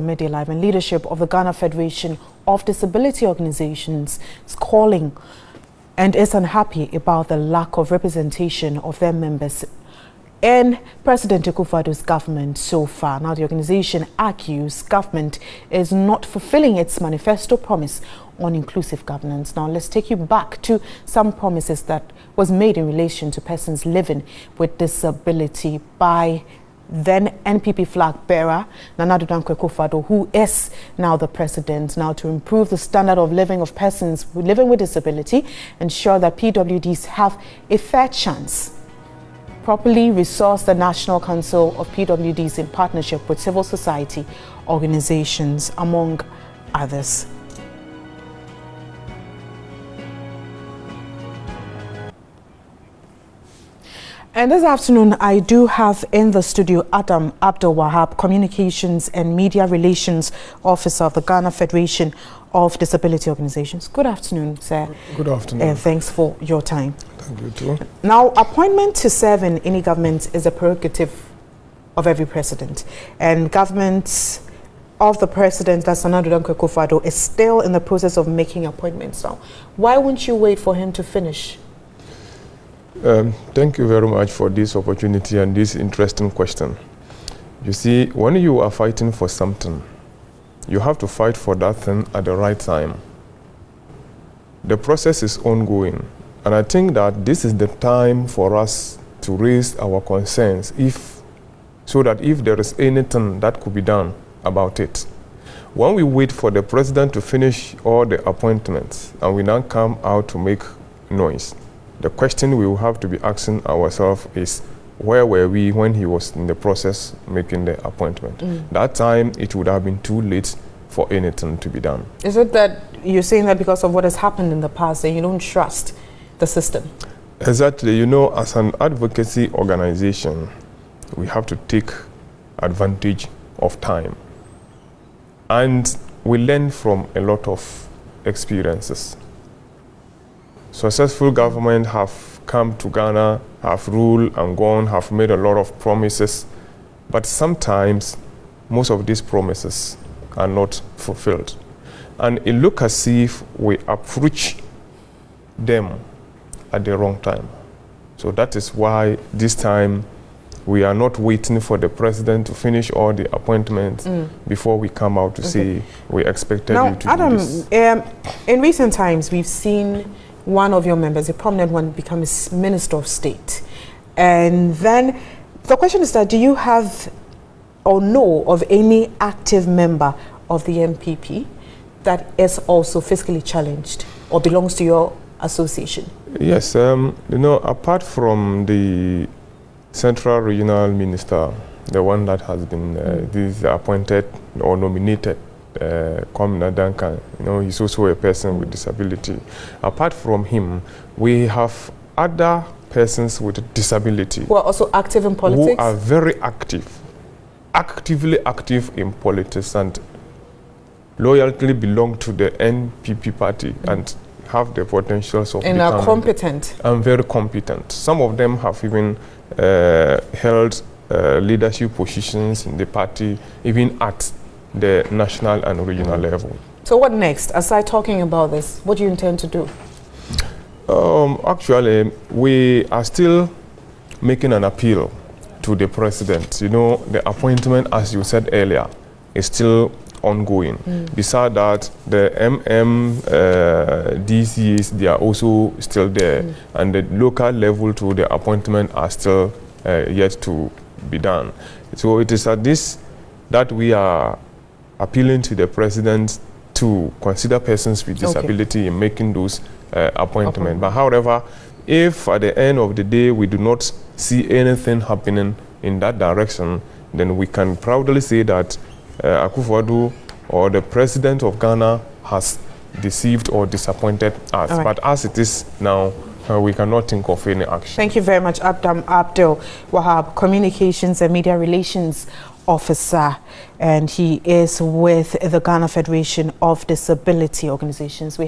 Media Live and leadership of the Ghana Federation of Disability Organizations is calling and is unhappy about the lack of representation of their members in President Akufo-Addo's government so far. Now, the organization argues government is not fulfilling its manifesto promise on inclusive governance. Now, let's take you back to some promises that was made in relation to persons living with disability by then NPP flag bearer Nana Addo Akufo-Addo, who is now the president, now to improve the standard of living of persons living with disability, ensure that PWDs have a fair chance, properly resource the National Council of PWDs in partnership with civil society organizations, among others. And this afternoon, I do have in the studio Akufo-Addo, Communications and Media Relations Officer of the Ghana Federation of Disability Organizations. Good afternoon, sir. Good afternoon. And thanks for your time. Thank you too. Now, appointment to serve in any government is a prerogative of every president. And government of the president, that's Nana Addo Akufo-Addo, is still in the process of making appointments now. Why won't you wait for him to finish? Thank you very much for this opportunity and this interesting question. You see, when you are fighting for something, you have to fight for that thing at the right time. The process is ongoing, and I think that this is the time for us to raise our concerns so that if there is anything that could be done about it. When we wait for the president to finish all the appointments and we now come out to make noise, the question we will have to be asking ourselves is, where were we when he was in the process making the appointment? That time, it would have been too late for anything to be done. Is it that you're saying that because of what has happened in the past, that you don't trust the system? Exactly. You know, as an advocacy organization, we have to take advantage of time. And we learn from a lot of experiences. Successful governments have come to Ghana, have ruled and gone, have made a lot of promises, but sometimes most of these promises are not fulfilled. And it looks as if we approach them at the wrong time. So that is why this time we are not waiting for the president to finish all the appointments before we come out to say we expected you to do this. In recent times, we've seen one of your members, a prominent one, become a Minister of State. And then the question is that, do you have or know of any active member of the MPP that is also fiscally challenged or belongs to your association? Yes, you know, apart from the Central Regional Minister, the one that has been this appointed or nominated, Kwame Duncan, you know, he's also a person with disability. Apart from him, we have other persons with disability who are also active in politics, who are very actively active in politics, and loyally belong to the NPP party and have the potentials of and are competent and very competent. Some of them have even held leadership positions in the party, even at the national and regional level. So what next? Aside talking about this, what do you intend to do? Actually, we are still making an appeal to the president. You know, the appointment, as you said earlier, is still ongoing. Besides that, the DCs, they are also still there. And the local level to the appointment are still yet to be done. So it is at this that we are appealing to the president to consider persons with disability in making those appointments. But however, if at the end of the day we do not see anything happening in that direction, then we can proudly say that Akufo-Addo or the president of Ghana has deceived or disappointed us. Right. But as it is now, we cannot think of any action. Thank you very much, Akufo-Addo, Communications and Media Relations Officer, and he is with the Ghana Federation of Disability Organizations.